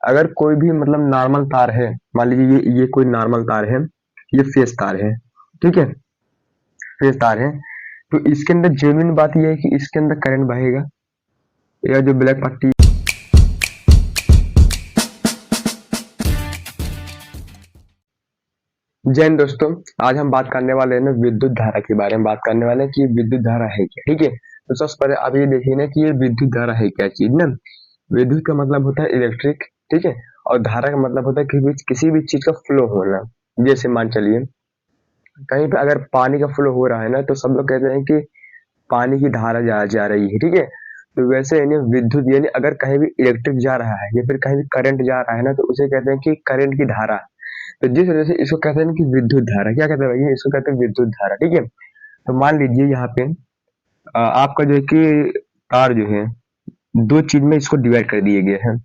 अगर कोई भी मतलब नॉर्मल तार है, मान लीजिए ये कोई नॉर्मल तार है, ये फेस तार है, ठीक है, फेस तार है। तो इसके अंदर जेन्युइन बात यह है कि इसके अंदर करंट बहेगा, या जो ब्लैक पट्टी। जय हिंद दोस्तों, आज हम बात करने वाले हैं ना विद्युत धारा के बारे में बात करने वाले हैं कि विद्युत धारा है क्या। ठीक है, तो सबसे पहले आप ये देखिए ना कि ये विद्युत धारा है क्या चीज ना। विद्युत का मतलब होता है इलेक्ट्रिक, ठीक है, और धारा का मतलब होता है कि किसी भी चीज का फ्लो होना। जैसे मान चलिए कहीं पे अगर पानी का फ्लो हो रहा है ना, तो सब लोग कहते हैं कि पानी की धारा जा रही है, ठीक है। तो वैसे यानी विद्युत यानी अगर कहीं भी इलेक्ट्रिक जा रहा है या फिर कहीं भी करंट जा रहा है ना, तो उसे कहते हैं कि करंट की धारा। तो जिस वजह से इसको कहते हैं कि विद्युत धारा। क्या कहते हैं भैया, इसको कहते हैं विद्युत धारा, ठीक है। तो मान लीजिए यहाँ पे आपका जो है कि तार जो है दो चीज में इसको डिवाइड कर दिए गए हैं।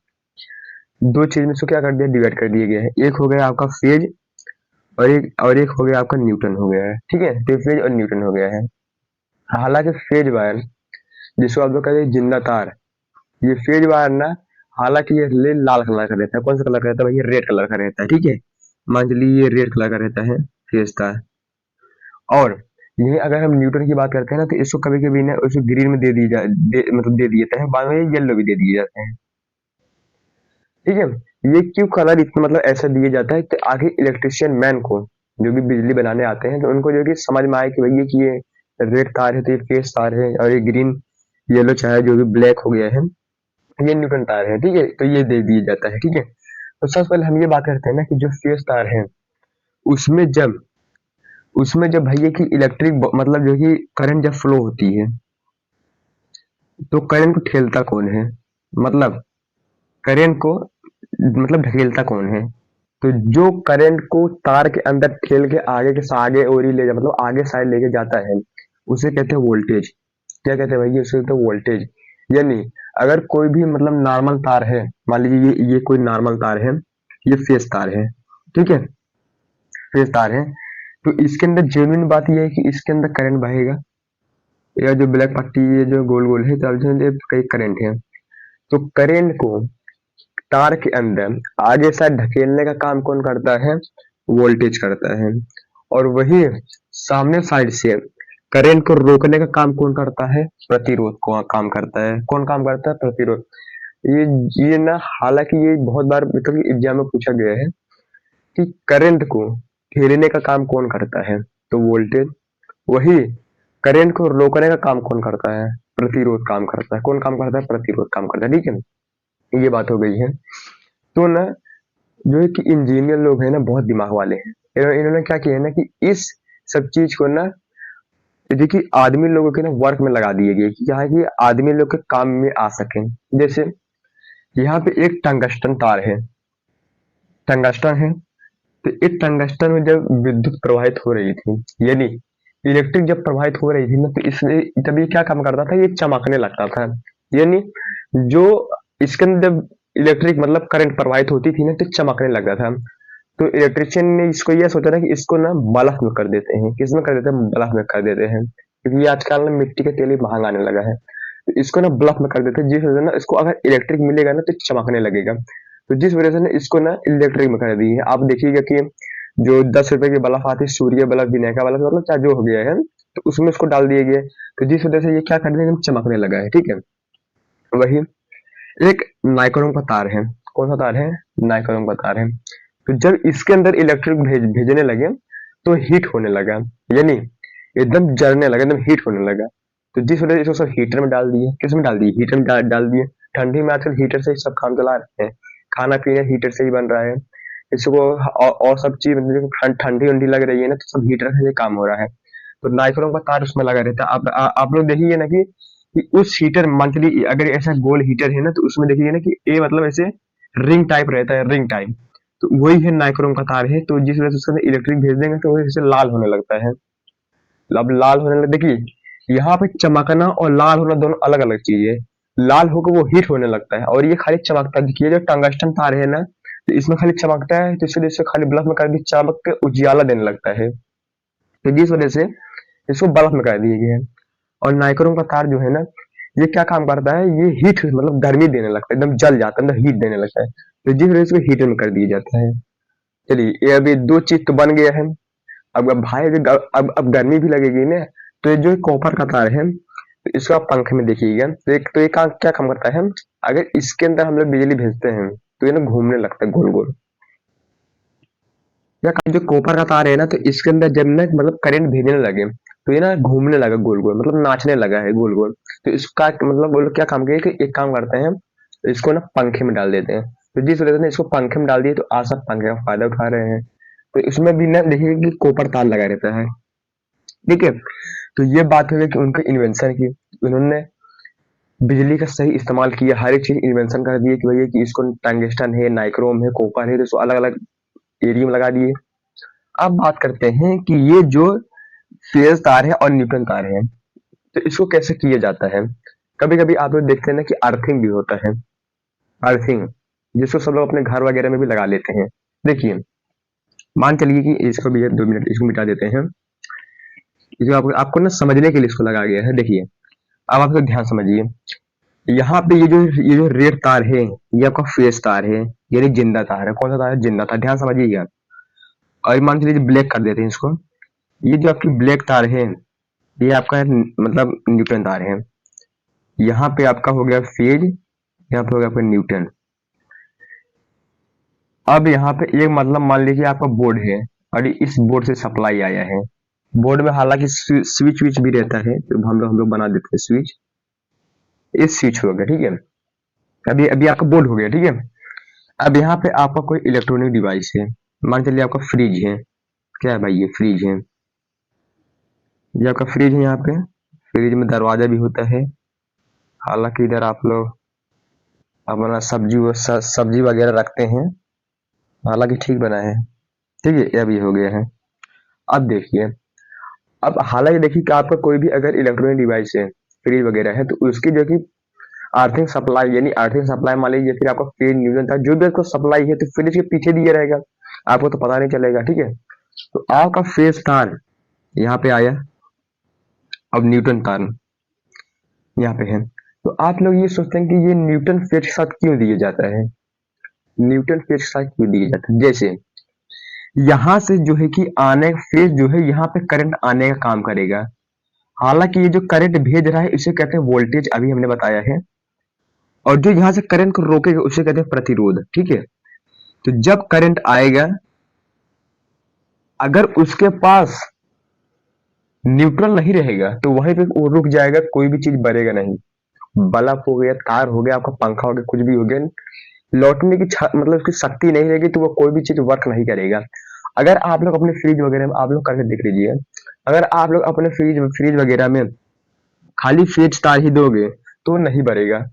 दो चीज में इसको क्या कर दिया, डिवाइड कर दिए गए हैं। एक हो गया आपका फेज, और एक हो गया आपका न्यूटन हो गया है, ठीक है। तो फेज और न्यूटन हो गया है। हालांकि फेज वायर जिसको आप लोग कहते हैं जिंदा तार, ये फेज वायर ना, हालांकि ये लाल कलर का रहता है। कौन सा कलर का रहता है भैया, रेड कलर का रहता है, ठीक है। मान चलिए ये रेड कलर का रहता है फेज तार। और ये अगर हम न्यूटन की बात करते हैं ना, तो इसको कभी कभी ना उसको ग्रीन में मतलब दे दिए जाते हैं, बाद में येलो भी दे दिए जाते हैं, ठीक है। ये क्यों कलर इतना मतलब ऐसा दिया जाता है कि आगे इलेक्ट्रिशियन मैन को, जो भी बिजली बनाने आते हैं, तो उनको जो कि समझ में आए कि भैया कि ये रेड तार है तो ये फेज तार है, और ये ग्रीन येलो चाहे जो भी ब्लैक हो गया है ये न्यूटन तार है, ठीक है। तो ये दे दिया जाता है, ठीक है। तो सबसे पहले हम ये बात करते हैं ना कि जो फेज तार है उसमें जब उसमें जब भैया की इलेक्ट्रिक मतलब जो कि करंट जब फ्लो होती है, तो करंट को ठेलता कौन है, मतलब करंट को मतलब ढकेलता कौन है। तो जो करंट को तार के अंदर ठेल के आगे और ही ले जा मतलब आगे साइड लेके जाता है, उसे कहते हैं वोल्टेज। क्या कहते हैं भैया, उसे कहते हैं वोल्टेज। यानी अगर कोई भी मतलब नॉर्मल तार है, मान लीजिए ये कोई नॉर्मल तार है, ये फेस तार है, ठीक है, फेस तार है। तो इसके अंदर जेन्युइन बात यह है कि इसके अंदर करंट बहेगा, या जो ब्लैक पट्टी ये जो गोल गोल है, तो कई करंट है। तो करंट को तार के अंदर आगे साइड ढकेलने का काम कौन करता है, वोल्टेज करता है। और वही सामने साइड से करंट को रोकने का काम कौन करता है, प्रतिरोध को काम करता है। कौन काम करता है, प्रतिरोध। ये ना हालांकि ये बहुत बार मतलब एग्जाम में पूछा गया है कि करंट को ठेलने का काम कौन करता है, तो वोल्टेज। वही करंट को रोकने का काम कौन करता है, प्रतिरोध काम करता है। कौन काम करता है, प्रतिरोध काम करता है, ठीक है। ये बात हो गई है। तो ना जो है कि इंजीनियर लोग हैं ना बहुत दिमाग वाले हैं। इन्होंने क्या किया है ना कि इस सब चीज को ना देखिए आदमी लोगों के ना वर्क में लगा दिए गए कि क्या है कि आदमी लोग के काम में आ सके। जैसे यहाँ पे एक टंगस्टन तार है, टंगस्टन है। तो इस टंगस्टन में जब विद्युत प्रवाहित हो रही थी, यानी इलेक्ट्रिक जब प्रवाहित हो रही थी ना, तो इसने तब ये क्या काम करता था, ये चमकने लगता था। यानी जो इसके अंदर जब इलेक्ट्रिक मतलब करंट प्रवाहित होती थी ना, तो चमकने लगता था। तो इलेक्ट्रिशियन ने इसको यह सोचा था कि इसको ना बल्ब में कर देते हैं। किस में कर देते हैं, बल्ब में कर देते हैं, क्योंकि ये आजकल ना मिट्टी का तेल ही महंगा आने लगा है। तो इसको ना बल्ब में कर देते हैं, जिस वजह से ना इसको अगर इलेक्ट्रिक मिलेगा ना तो चमकने लगेगा। तो जिस वजह से ना इसको ना इलेक्ट्रिक में कर दी है। आप देखिएगा कि जो 10 रुपए की बल्ब आती है, सूर्य बल्ब, विनायका बल्ब, मतलब चाहे जो हो गया है, तो उसमें इसको डाल दिए गए। तो जिस वजह से ये क्या कर दिया, एकदम चमकने लगा है, ठीक है। वही एक नाइक्रोम का तार है। कौन सा तार है, नाइक्रोम का तार है। तो जब इसके अंदर इलेक्ट्रिक भेजने लगे तो हीट होने लगा, यानी एकदम जलने लगा, एकदम हीट होने लगा। तो जिस वजह से इसको सब हीटर में डाल दिए। किस में डाल दिए, हीटर में डाल दिए। ठंडी में आजकल हीटर से ही सब काम चला रहे हैं, खाना पीना हीटर से ही बन रहा है। इसको और सब चीज मतलब ठंडी उंडी लग रही है ना, तो सब हीटर से ही काम हो रहा है। तो नाइक्रोम का तार उसमें लगा रहता है। आप लोग देखिए ना कि उस हीटर मंथली अगर ऐसा गोल हीटर है ना, तो उसमें देखिए ना कि ये मतलब ऐसे रिंग टाइप रहता है, रिंग टाइप। तो वही है नाइक्रोम का तार है। तो जिस वजह से उसके अंदर इलेक्ट्रिक भेज देंगे तो वो जैसे लाल होने लगता है। अब लाल होने लग देखिए यहाँ पे चमकना और लाल होना दोनों अलग अलग चीज है। लाल होकर वो हीट होने लगता है, और ये खाली चमकता है। देखिए जो टंगस्टन तार है ना, तो इसमें खाली चमकता है, तो इस वजह से खाली बल्ब में कर दी, चमक के उजियाला देने लगता है। तो जिस वजह से इसको बल्ब में कर दिए गए हैं। और नाइक्रोम का तार जो है ना, ये क्या काम करता है, ये हीट मतलब गर्मी देने लगता है, एकदम जल जाता है, अंदर हीट देने लगता है। तो जिस वजह से इसको हीटर में कर दिया जाता है। चलिए ये अभी दो चीज तो बन गया है। अब भाई अब गर्मी भी लगेगी ना, तो ये जो कॉपर का तार है तो इसको आप पंखे में देखिएगा, तो एक तो ये क्या काम करता है, अगर इसके अंदर हम लोग बिजली भेजते हैं तो ये ना घूमने लगता है गोल गोल। या जो कॉपर का तार है ना, तो इसके अंदर जब ना मतलब करंट भेजने लगे तो ये ना घूमने लगा गोल गोल, मतलब नाचने लगा है गोल गोल। तो इसका मतलब वो लोग क्या काम किए कि एक काम करते हैं, तो इसको ना पंखे में डाल देते हैं। तो जिस वजह से ना इसको पंखे में डाल दिए तो आज सब पंखे का फायदा उठा रहे हैं। तो इसमें भी ना देखिए कि कॉपर तार लगा रहता है। ठीक है, तो ये बात हो गई कि उनके इन्वेंशन की, उन्होंने बिजली का सही इस्तेमाल किया, हर एक चीज इन्वेंशन कर दिए कि भैया कि इसको टंगस्टन है, नाइक्रोम है, कॉपर है, तो इसको अलग अलग एरिया में लगा दिए। अब बात करते हैं कि ये जो फेज तार है और न्यूटन तार है, तो इसको कैसे किया जाता है। कभी कभी आप लोग देखते हैं ना कि अर्थिंग भी होता है, अर्थिंग, जिसको सब लोग अपने घर वगैरह में भी लगा लेते हैं। देखिए, मान चलिए कि इसको भी 2 मिनट इसको मिटा देते हैं। इसको आपको ना समझने के लिए इसको लगा गया है। देखिए, अब आप लोग ध्यान समझिए, यहाँ पे ये जो रेड तार है ये आपका फेस तार है, यानी जिंदा तार है। कौन सा तार है? जिंदा तार। ध्यान समझिएगा। और मान चलिए ब्लैक कर देते हैं इसको। ये जो आपकी ब्लैक तार है ये आपका मतलब न्यूटन तार है। यहाँ पे आपका हो गया फेज, यहाँ पे हो गया आपका न्यूटन। अब यहाँ पे एक मतलब मान लीजिए आपका बोर्ड है और इस बोर्ड से सप्लाई आया है। बोर्ड में हालांकि स्विच विच भी रहता है, तो हम लोग बना देते हैं स्विच। ये स्विच हो गया, ठीक है। अभी अभी आपका बोर्ड हो गया, ठीक है। अब यहाँ पे आपका कोई इलेक्ट्रॉनिक डिवाइस है, मान चलिए आपका फ्रिज है। क्या है भाई? ये फ्रिज है, ये आपका फ्रिज है। यहाँ पे फ्रिज में दरवाजा भी होता है। हालांकि इधर आप लोग अपना सब्जी वगैरह रखते हैं, हालांकि ठीक बना है। ठीक है, ये भी हो गया है। अब देखिए, अब हालांकि देखिए कि आपका कोई भी अगर इलेक्ट्रॉनिक डिवाइस है, फ्रिज वगैरह है, तो उसकी जो कि आर्थिंग सप्लाई, यानी आर्थिंग सप्लाई मान लीजिए फिर आपका फ्रिज न्यूटन था, जो भी आपको सप्लाई है तो फ्रिज के पीछे दिया रहेगा, आपको तो पता नहीं चलेगा। ठीक है, तो आपका फेज तार यहाँ पे आया, अब न्यूटन तार यहाँ पे है। तो आप लोग ये सोचते हैं कि ये न्यूटन फेज के साथ क्यों दिया जाता है, न्यूटन फेज के साथ क्यों दिया जाता है। जैसे यहाँ से जो है कि आने फेज जो है यहाँ पे करंट आने का काम करेगा। हालांकि ये जो करंट भेज रहा है इसे कहते हैं वोल्टेज, अभी हमने बताया है। और जो यहाँ से करंट को रोकेगा उसे कहते हैं प्रतिरोध। ठीक है, तो जब करंट आएगा, अगर उसके पास न्यूट्रल नहीं रहेगा तो वहीं पे वो रुक जाएगा, कोई भी चीज बढ़ेगा नहीं। बल्ब हो गया, तार हो गया, आपका पंखा हो गया, कुछ भी हो गया, लौटने की मतलब उसकी शक्ति नहीं रहेगी, तो वो कोई भी चीज वर्क नहीं करेगा। अगर आप लोग अपने फ्रिज वगैरह में आप लोग करके देख लीजिए, अगर आप लोग अपने फ्रिज वगैरह में खाली फेज तार ही दोगे तो नहीं बढ़ेगा।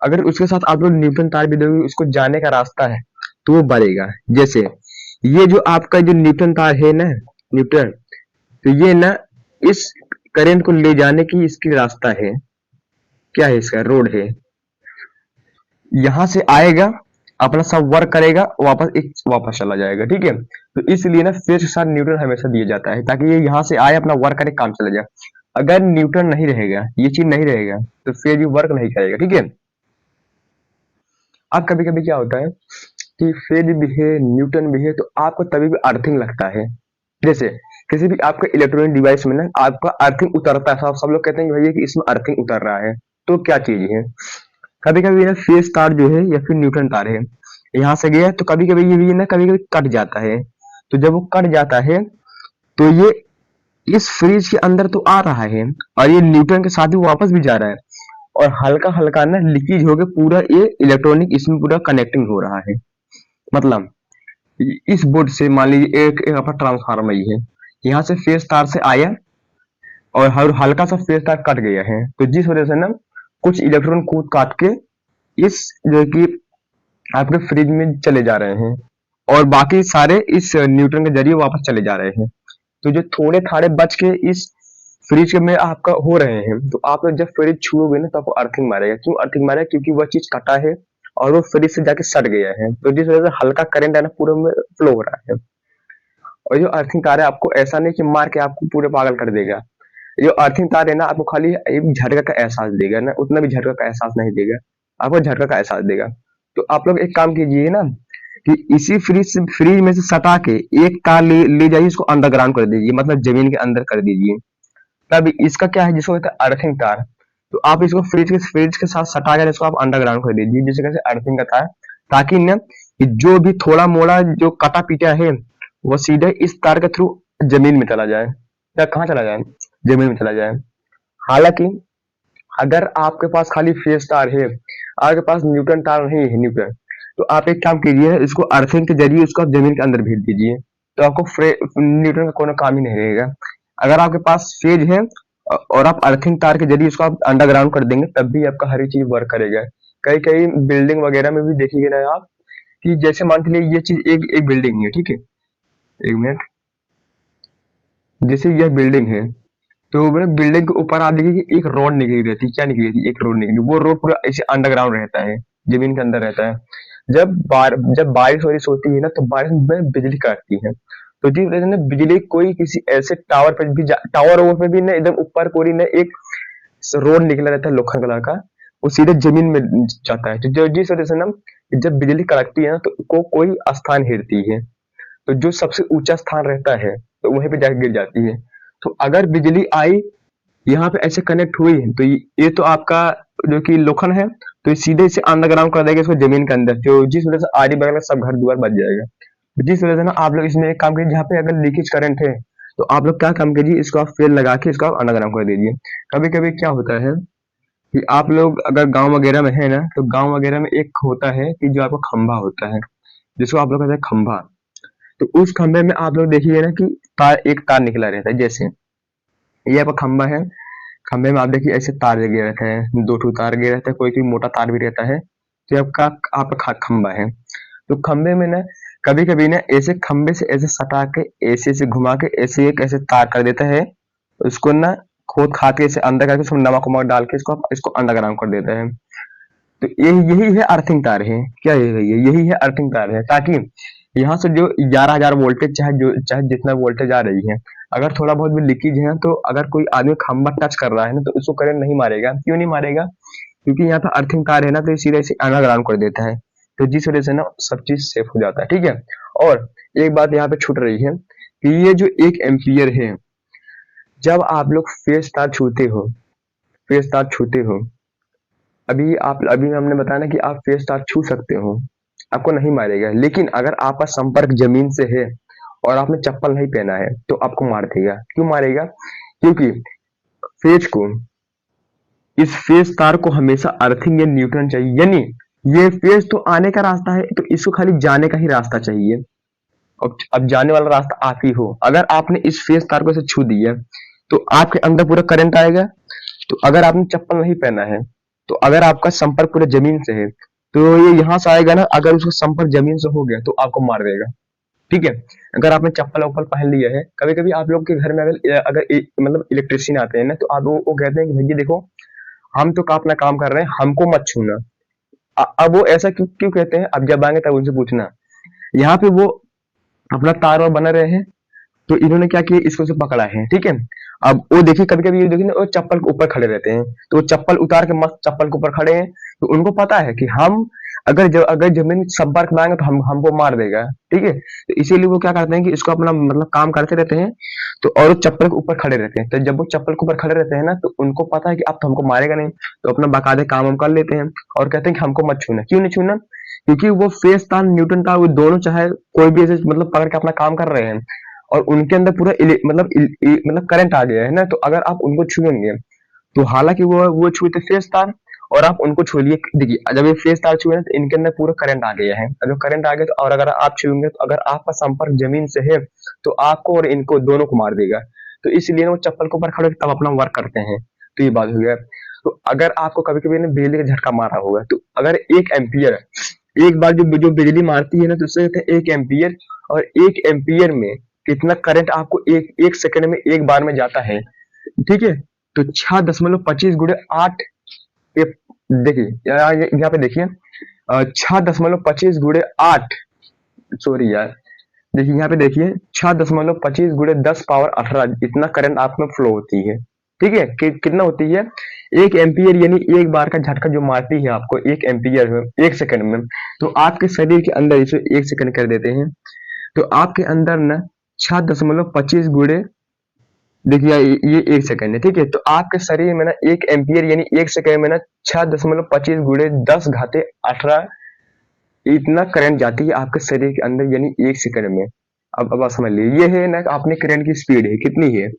अगर उसके साथ आप लोग न्यूटन तार भी दोगे, उसको जाने का रास्ता है तो वो बढ़ेगा। जैसे ये जो आपका जो न्यूटन तार है ना, न्यूटन, तो ये ना इस करंट को ले जाने की इसकी रास्ता है। क्या है? इसका रोड है। यहां से आएगा, अपना सब वर्क करेगा, वापस चला जाएगा। ठीक है, तो इसलिए ना फेज के साथ न्यूटन हमेशा दिया जाता है, ताकि ये यहाँ से आए, अपना वर्क करे, काम चला जाए। अगर न्यूटन नहीं रहेगा, ये चीज नहीं रहेगा, तो फेज वर्क नहीं करेगा। ठीक है, अब कभी कभी क्या होता है कि फेज भी है, न्यूटन भी है, तो आपको तभी भी अर्थिंग लगता है। जैसे किसी भी आपके इलेक्ट्रॉनिक डिवाइस में ना आपका अर्थिंग उतरता है, सब लोग कहते हैं कि भैया कि इसमें अर्थिंग उतर रहा है, तो क्या चीज है। कभी कभी ना फेज तार जो है या फिर न्यूटन तार है, यहाँ से गया, तो कभी कभी ये भी ना कभी कभी कट जाता है। तो जब वो कट जाता है तो ये इस फ्रिज के अंदर तो आ रहा है और ये न्यूटन के साथ ही वापस भी जा रहा है, और हल्का हल्का ना लीकेज होकर पूरा ये इलेक्ट्रॉनिक इसमें पूरा कनेक्टिंग हो रहा है। मतलब इस बोर्ड से मान लीजिए एक आपका ट्रांसफार्मर ही है, यहाँ से फेज तार से आया और हल्का सा फेज तार कट गया है, तो जिस वजह से ना कुछ इलेक्ट्रॉन कूद काट के इस जो कि आपके फ्रिज में चले जा रहे हैं, और बाकी सारे इस न्यूट्रन के जरिए वापस चले जा रहे हैं। तो जो थोड़े थाड़े बच के इस फ्रिज में आपका हो रहे हैं, तो आप जब फ्रिज छुओगे ना तो आपको अर्थिंग मारेगा। क्यों अर्थिंग मारेगा? क्योंकि वह चीज कटा है और वो फ्रिज से जाके सट गया है, तो जिस वजह से हल्का करंट है ना पूरे में फ्लो हो रहा है। और जो अर्थिंग तार है आपको ऐसा नहीं कि मार के आपको पूरे पागल कर देगा। जो अर्थिंग तार है ना आपको खाली एक झटका का एहसास देगा ना, उतना भी झटका का एहसास नहीं देगा, आपको झटका का एहसास देगा। तो आप लोग एक काम कीजिए ना कि इसी फ्रिज में से सटा के एक तार ले जाइए, इसको अंडरग्राउंड कर दीजिए, मतलब जमीन के अंदर कर दीजिए। तब इसका क्या है, जिसको कहते हैं अर्थिंग तार। तो आप इसको फ्रिज के साथ सटा कर इसको आप अंडरग्राउंड कर दीजिए, जिसे कहते हैं अर्थिंग का तार। ताकि ना कि जो भी थोड़ा मोड़ा जो कटा पीटा है वो सीधे इस तार के थ्रू जमीन में चला जाए, या कहाँ चला जाए, जमीन में चला जाए। हालांकि अगर आपके पास खाली फेस तार है, आपके पास न्यूटन तार नहीं है, न्यूटन, तो आप एक काम कीजिए, इसको अर्थिंग के जरिए उसको आप जमीन के अंदर भेज दीजिए, तो आपको न्यूटन का कोई काम ही नहीं रहेगा। अगर आपके पास फेज है और आप अर्थिंग तार के जरिए उसको आप अंडरग्राउंड कर देंगे, तब भी आपका हर एक चीज वर्क करेगा। कई कई बिल्डिंग वगैरह में भी देखिए ना आप, कि जैसे मान के लिए ये चीज एक एक बिल्डिंग है, ठीक है, एक मिनट, जैसे यह बिल्डिंग है, तो मैंने बिल्डिंग के ऊपर आप देखिए कि एक रोड निकली रहती है, क्या निकली रहती है, एक रोड निकली, वो रोड पूरा ऐसे अंडरग्राउंड रहता है, जमीन के अंदर रहता है। जब बारिश वारिश होती है ना, तो बारिश में बिजली काटती है, तो जिस वजह से ना बिजली कोई किसी ऐसे टावर पर भी टावर ओवर पे भी ना एकदम ऊपर पूरी ना एक रोड निकला रहता है लोखंड कलर का, वो सीधे जमीन में जाता है। तो जिस वजह से ना जब बिजली कड़कती है ना, तो कोई स्थान हिलती है, तो जो सबसे ऊंचा स्थान रहता है तो वहीं पे जाके गिर जाती है। तो अगर बिजली आई, यहाँ पे ऐसे कनेक्ट हुई, तो ये तो आपका जो कि लोखंड है, तो ये सीधे इसे अंडरग्राउंड कर देगा इसको जमीन के अंदर, जो जिस वजह से आड़ी बगल का सब घर द्वार बच जाएगा। तो जिस वजह से ना आप लोग इसमें एक काम कीजिए, जहाँ पे अगर लीकेज करंट है, तो आप लोग क्या काम कीजिए, इसको आप फेल लगा के इसको आप अंडरग्राउंड कर दीजिए। कभी कभी क्या होता है कि आप लोग अगर गांव वगैरह में है ना, तो गांव वगैरह में एक होता है कि जो आपका खंभा होता है, जिसको आप लोग कहते हैं खंभा। तो उस खंभे में आप लोग देखिए ना कि एक तार निकला रहता है, जैसे ये आपका खंभा है, खंभे में आप देखिए ऐसे तार लगे रहते हैं, दो ठो तार लगे रहते हैं, कोई कोई मोटा तार भी रहता है। तो ये आपका खंभा है। तो खंभे में ना कभी कभी ना ऐसे खंभे से ऐसे सटा के ऐसे ऐसे घुमा के ऐसे एक ऐसे तार कर देता है, उसको ना खोद खाद के इसे अंदर करके उसमें नमक वमक डाल के इसको अंडरग्राउंड कर देता है। तो यही है अर्थिंग तार है, क्या यही है अर्थिंग तार है, ताकि यहाँ से जो 11,000 वोल्टेज चाहे जितना वोल्टेज आ रही है, अगर थोड़ा बहुत भी लीकेज है, तो अगर कोई आदमी खंभा टच कर रहा है ना, तो उसको करंट नहीं मारेगा। क्यों नहीं मारेगा? क्योंकि यहाँ पे अर्थिंग तार है ना, तो सीधे से अंडरग्राउंड कर देता है, तो जिस वजह से ना सब चीज सेफ हो जाता है, ठीक है। और एक बात यहाँ पे छूट रही है कि ये जो 1 एम्पियर है, जब आप लोग फेस तार छूते हो, अभी हमने बताया ना कि आप फेस तार छू सकते हो, आपको नहीं मारेगा। लेकिन अगर आपका संपर्क जमीन से है और आपने चप्पल नहीं पहना है, तो आपको मार देगा। क्यों मारेगा? क्योंकि फेज को इस फेज तार को हमेशा अर्थिंग या न्यूट्रन चाहिए, यानी ये फेज तो आने का रास्ता है, तो इसको खाली जाने का ही रास्ता चाहिए। अब जाने वाला रास्ता आप ही हो। अगर आपने इस फेज तार को ऐसे छू दिया, तो आपके अंदर पूरा करंट आएगा। तो अगर आपने चप्पल नहीं पहना है, तो अगर आपका संपर्क पूरे जमीन से है, तो ये यहाँ से आएगा ना, अगर उसका संपर्क जमीन से हो गया तो आपको मार देगा, ठीक है। अगर आपने चप्पल वप्पल पहन लिया है, कभी कभी आप लोग के घर में मतलब इलेक्ट्रिशियन आते हैं ना, तो आप वो कहते हैं कि भैया देखो, हम तो अपना काम कर रहे हैं, हमको मत छूना। अब वो ऐसा क्यों क्यों कहते हैं, अब जब आएंगे तब उनसे पूछना। यहाँ पे वो अपना तार और बना रहे हैं, तो इन्होंने क्या किया, इसको से पकड़ा है, ठीक है। अब वो देखिए कभी कभी ये देखिए ना, वो चप्पल के ऊपर खड़े रहते हैं, तो वो चप्पल उतार के मस्त चप्पल के ऊपर खड़े हैं, तो उनको पता है कि हम अगर जमीन संपर्क में आएंगे तो हमको मार देगा, ठीक है। तो इसीलिए वो क्या करते हैं कि इसको अपना मतलब काम करते रहते हैं, तो और वो चप्पल के ऊपर खड़े रहते हैं। तो जब वो चप्पल के ऊपर खड़े रहते हैं ना, तो उनको पता है कि अब तो हमको मारेगा नहीं, तो अपना बाकायदे काम हम कर लेते हैं और कहते हैं कि हमको मत छूना। क्यों नहीं छूना? क्योंकि वो फेस तार न्यूटन तार, वो दोनों चाहे कोई भी ऐसे मतलब पकड़ के अपना काम कर रहे हैं, और उनके अंदर पूरा मतलब करंट आ गया है ना, तो अगर आप उनको छुएंगे, तो हालांकि वो छुए थे फेस तार, और आप उनको छू लिए, देखिए जब ये फेस तार छुए ना, तो इनके अंदर पूरा करंट आ गया है। अगर करंट आ गया तो, और अगर आप छुएंगे, तो अगर आपका संपर्क जमीन से है, तो आपको और इनको दोनों को मार देगा। तो इसलिए ना वो चप्पल के ऊपर खड़े तब अपना वर्क करते हैं। तो ये बात हो गया। तो अगर आपको कभी कभी ना बिजली का झटका मारा होगा, तो अगर 1 एम्पियर, एक बार जो बिजली मारती है ना, तो उससे कहते हैं 1 एम्पियर। और 1 एम्पियर में कितना करंट आपको एक एक सेकंड में एक बार में जाता है, ठीक है। तो 6.25 × 8, ये देखिए यहाँ पे देखिए, 6.25 × 8, सॉरी यार, देखिए यहाँ पे देखिए 6.25 × 10 पावर 18 इतना करंट आप में फ्लो होती है, ठीक है कितना होती है 1 एम्पियर, यानी एक बार का झटका जो मारती है आपको 1 एम्पियर में 1 सेकंड में। तो आपके शरीर के अंदर इसे 1 सेकंड कर देते हैं, तो आपके अंदर ना 6.25 गुणे, देखिए ये 1 सेकंड है, ठीक है। तो आपके शरीर में ना 1 एम्पियर यानी 1 सेकंड में ना 6.25 गुणे 10 घाते 18 इतना करंट जाती है आपके शरीर के अंदर, यानी 1 सेकंड में। अब आप समझ लीजिए, ये है ना आपने करंट की स्पीड है कितनी है